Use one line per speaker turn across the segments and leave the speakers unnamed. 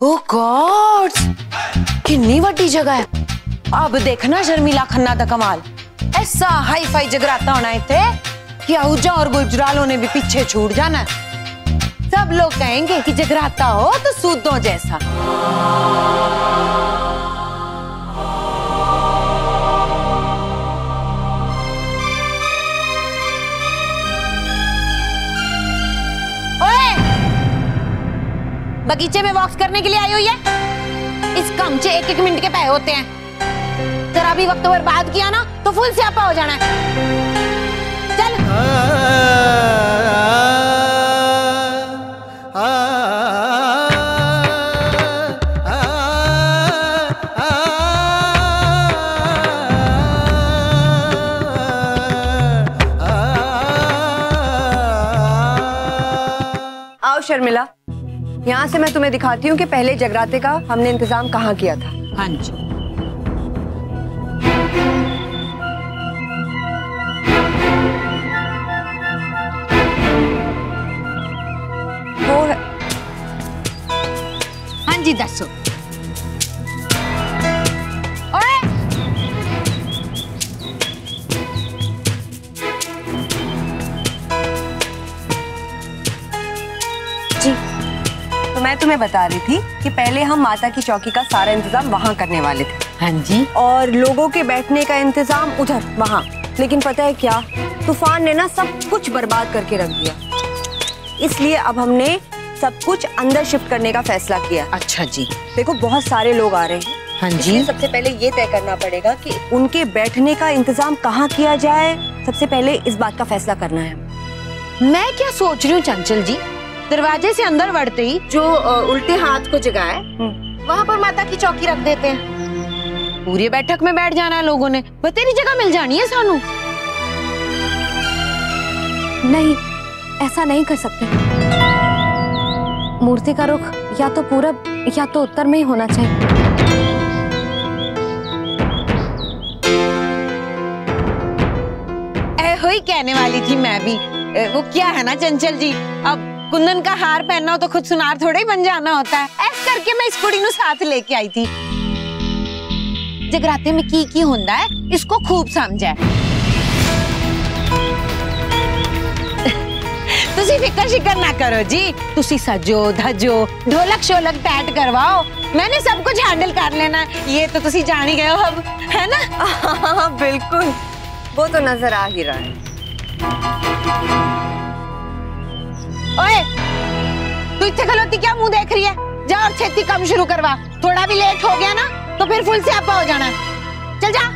ओह God, कितनी बड़ी जगह है। अब देखना शर्मिला खन्ना दा कमाल। ऐसा हाई फाई जगराता होना इत्थे कि आहूजा और गुजरालों ने भी पीछे छूट जाना। सब लोग कहेंगे कि जगराता हो तो सूदों जैसा। बगीचे में वॉक्स करने के लिए आई हुई है। इस काम से 1-1 मिनट के पैसे होते हैं। जरा भी वक्त बर्बाद किया ना तो फुल स्यापा हो जाना है। चल।
आओ शर्मिला, यहाँ से मैं तुम्हें दिखाती हूँ कि पहले जगराते का हमने इंतजाम कहाँ किया था।
हाँ जी।
वो है।
हाँ जी दसो।
तो मैं तुम्हें बता रही थी कि पहले हम माता की चौकी का सारा इंतजाम वहाँ करने वाले थे।
हाँ जी।
और लोगों के बैठने का इंतजाम उधर वहाँ। लेकिन पता है क्या, तूफान ने ना सब कुछ बर्बाद करके रख दिया। इसलिए अब हमने सब कुछ अंदर शिफ्ट करने का फैसला किया।
अच्छा जी।
देखो बहुत सारे लोग आ रहे हैं।
हाँ जी।
सबसे पहले ये तय करना पड़ेगा कि उनके बैठने का इंतजाम कहाँ किया जाए। सबसे पहले इस बात का फैसला करना है।
मैं क्या सोच रही हूँ चंचल जी, दरवाजे से अंदर बढ़ते ही जो उल्टे हाथ को जगह है वहाँ पर माता की चौकी रख देते हैं। पूरी बैठक में बैठ जाना है लोगों ने, बतेरी जगह मिल जानी है सानू।
नहीं, ऐसा नहीं कर सकते। मूर्ति का रुख या तो पूरब या तो उत्तर में ही होना चाहिए।
ऐहो ही कहने वाली थी मैं भी। वो क्या है ना चंचल जी, अब कुंदन का हार पहनना हो तो खुद सुनार थोड़ा ही बन जाना होता है। ऐसे करके मैं इस कुड़ी नू साथ लेके आई थी। जगराते में की होंदा है इसको खूब समझा है। तुसी फिकर शिकर ना करो जी, तुसी सजो धजो ढोलक शोलक टाइट करवाओ, मैंने सब कुछ हैंडल कर लेना। ये तो तुसी जान ही गए हो अब, है ना?
हाँ बिल्कुल, वो तो नजर आ ही रहा है।
ओए, तू इतने खलोती क्या मुंह देख रही है? जा और छेती काम शुरू करवा। थोड़ा भी लेट हो गया ना तो फिर फुल स्यापा हो जाना। चल जा।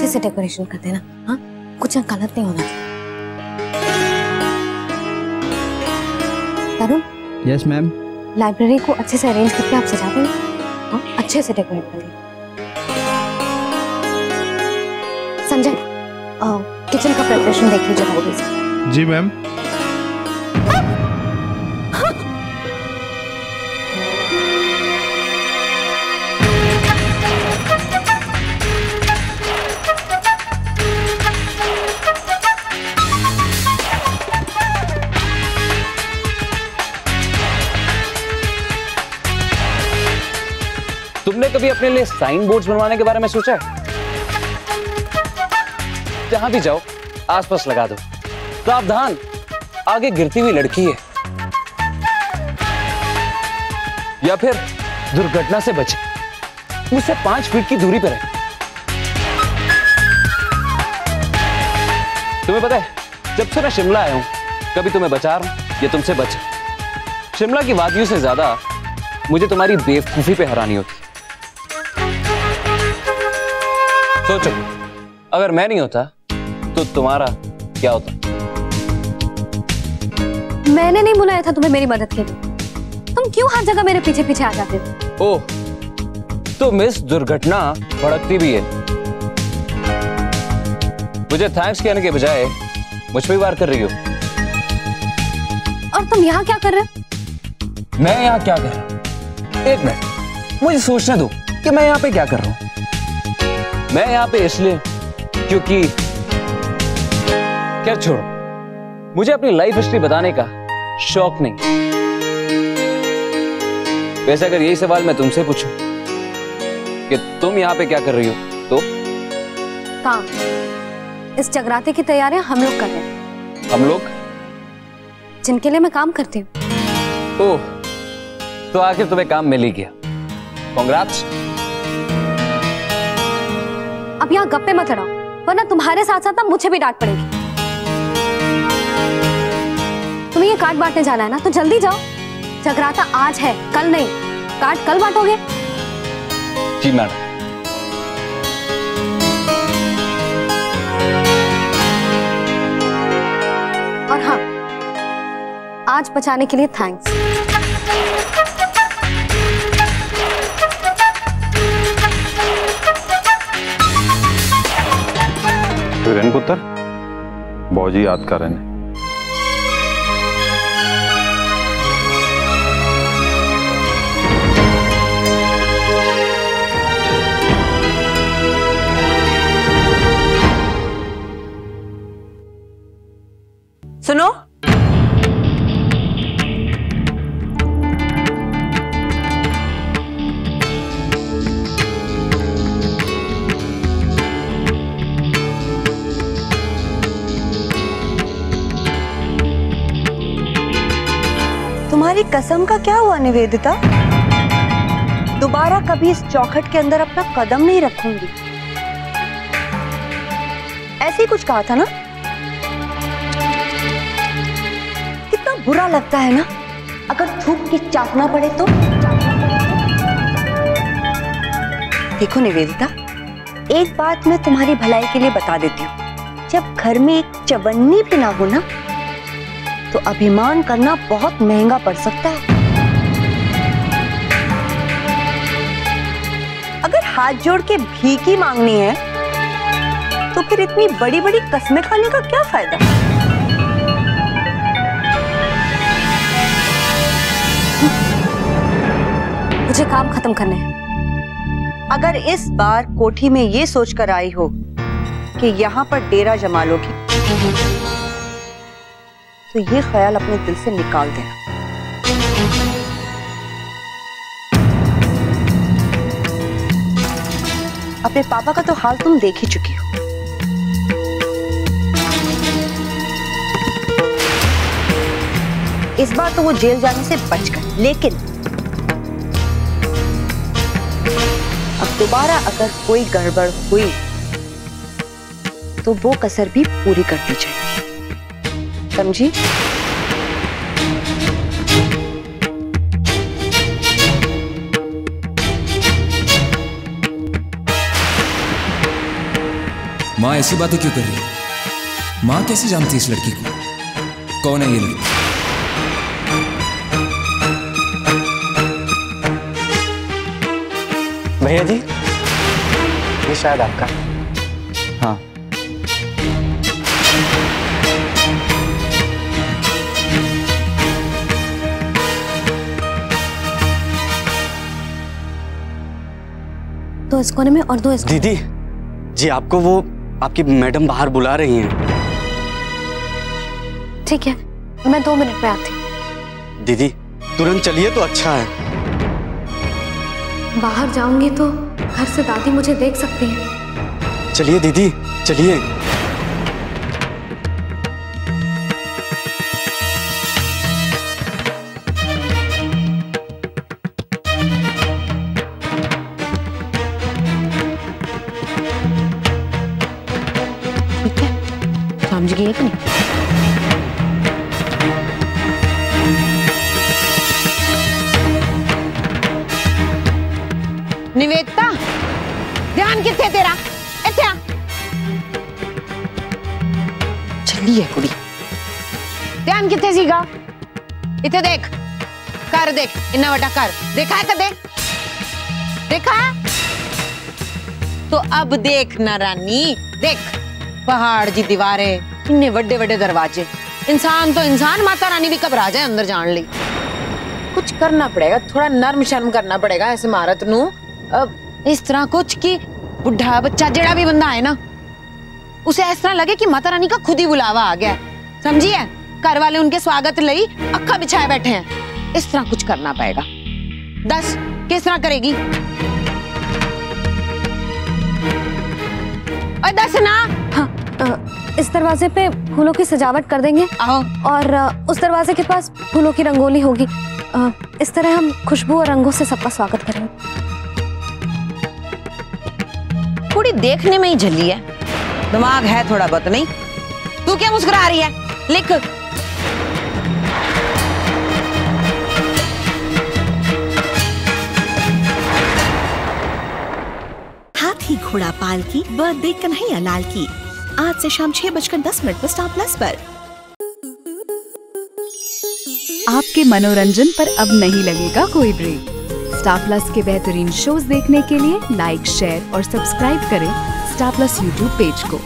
से डेकोरेशन कर देना। हाँ, कुछ गलत नहीं होना चाहिए। तरुण।
Yes ma'am.
लाइब्रेरी को अच्छे से अरेंज करके आप सजा देंगे। हाँ, अच्छे से डेकोरेट करिए। संजय, किचन का प्रिपरेशन देख लीजिए जल्दी से।
जी मैम।
तुमने कभी अपने लिए साइन बोर्ड्स बनवाने के बारे में सोचा है? जहां भी जाओ आसपास लगा दो, सावधान आगे गिरती हुई लड़की है, या फिर दुर्घटना से बचे। मुझसे 5 फीट की दूरी पर है। तुम्हें पता है, जब से मैं शिमला आया हूं, कभी तुम्हें बचा रहा हूं या तुमसे बच। शिमला की वादियों से ज्यादा मुझे तुम्हारी बेवकूफी पे हैरानी होती। सोचो, अगर मैं नहीं होता तो तुम्हारा क्या होता?
मैंने नहीं बुलाया था तुम्हें मेरी मदद के लिए। तुम क्यों हर जगह मेरे पीछे पीछे आ जाते हो?
ओह, तो मिस दुर्घटना भड़कती भी है। मुझे थैंक्स कहने के बजाय मुझ पे वार कर रही हो।
और तुम यहाँ क्या कर रहे हो?
मैं यहाँ क्या कर रहा हूँ? एक मिनट, मुझे सोचने दो कि मैं यहाँ पे क्या कर रहा हूँ। मैं यहाँ पे इसलिए क्योंकि क्या, छोड़ो, मुझे अपनी लाइफ हिस्ट्री बताने का शौक नहीं। वैसे अगर यही सवाल मैं तुमसे पूछूं कि तुम यहाँ पे क्या कर रही हो, तो
काम। इस जगराते की तैयारियां हम लोग कर रहे हैं।
हम लोग?
जिनके लिए मैं काम करती हूँ।
ओह, तो आखिर तुम्हें काम मिल ही गया। कांग्रेट्स।
अब यहाँ गप्पे मत लड़ाओ, वरना तुम्हारे साथ साथ मुझे भी डांट पड़ेगी। तुम्हें ये कार्ड बांटने जाना है ना, तो जल्दी जाओ। जगराता आज है, कल नहीं। कार्ड कल बांटोगे?
जी मैडम।
और हाँ, आज बचाने के लिए थैंक्स।
वीरेन पुत्र, बौजी याद कर रहे हैं।
सुनो, तुम्हारी कसम का क्या हुआ निवेदिता? दोबारा कभी इस चौखट के अंदर अपना कदम नहीं रखूंगी, ऐसे ही कुछ कहा था ना? कितना बुरा लगता है ना अगर थूक के चाटना पड़े तो। देखो निवेदिता, एक बात मैं तुम्हारी भलाई के लिए बता देती हूँ, जब घर में एक चवन्नी भी ना हो ना, तो अभिमान करना बहुत महंगा पड़ सकता है। अगर हाथ जोड़ के भीख ही मांगनी है, तो फिर इतनी बड़ी बड़ी कस्में खाने का क्या फायदा?
मुझे काम खत्म करने हैं।
अगर इस बार कोठी में ये सोचकर आई हो कि यहाँ पर डेरा जमा लोगी, तो ये ख्याल अपने दिल से निकाल देना। अपने पापा का तो हाल तुम देख ही चुकी हो। इस बार तो वो जेल जाने से बच गए, लेकिन अब दोबारा अगर कोई गड़बड़ हुई तो वो कसर भी पूरी कर दी जाएगी, समझी?
माँ ऐसी बातें क्यों कर रही है? माँ कैसे जानती इस लड़की को? कौन है ये लड़की?
भैया जी, ये शायद आपका।
हाँ।
दो इस कोने में और दो इस कोने में।
दीदी जी, आपको वो आपकी मैडम बाहर बुला रही हैं।
ठीक है, मैं 2 मिनट में आती हूँ।
दीदी तुरंत चलिए तो अच्छा है।
बाहर जाऊंगी तो घर से दादी मुझे देख सकती है।
चलिए दीदी, चलिए।
गई है कि नहीं? निवेदिता, ध्यान किथे तेरा? इथे आ। चली है कुड़ी। ध्यान किथे सीगा? इथे देख, कर देख, इन्ना बड़ा कर देखा है? कदे देखा? तो अब देख ना रानी, देख पहाड़ जी दीवारें, इन्ने बड़े बड़े दरवाजे, इंसान तो इंसान, माता रानी भी घबरा जाए अंदर जान ली। कुछ करना पड़ेगा, थोड़ा नर्म शर्म करना पड़ेगा इस इमारत नू। इस तरह कुछ कि बुढ़ा बच्चा जेड़ा भी बंदा है ना, उसे इस तरह लगे कि माता रानी का खुद ही बुलावा आ गया है। समझिए? घर वाले उनके स्वागत लई अक्खा बिछाए बैठे हैं। इस तरह कुछ करना पड़ेगा। दस किस तरह करेगी? और दस ना।
हाँ, इस दरवाजे पे फूलों की सजावट कर देंगे।
आओ।
और उस दरवाजे के पास फूलों की रंगोली होगी। इस तरह हम खुशबू और रंगों से सबका स्वागत करेंगे।
थोड़ी देखने में ही झल्ली है, दिमाग है थोड़ा बहुत नहीं। तू क्या मुस्कुरा रही है? लिख।
हाथी घोड़ा पाल की बर्थडे कन्हैया लाल की आज से शाम 6:10 पर स्टार प्लस पर।
आपके मनोरंजन पर अब नहीं लगेगा कोई ब्रेक। स्टार प्लस के बेहतरीन शोज देखने के लिए लाइक, शेयर और सब्सक्राइब करें स्टार प्लस यूट्यूब पेज को।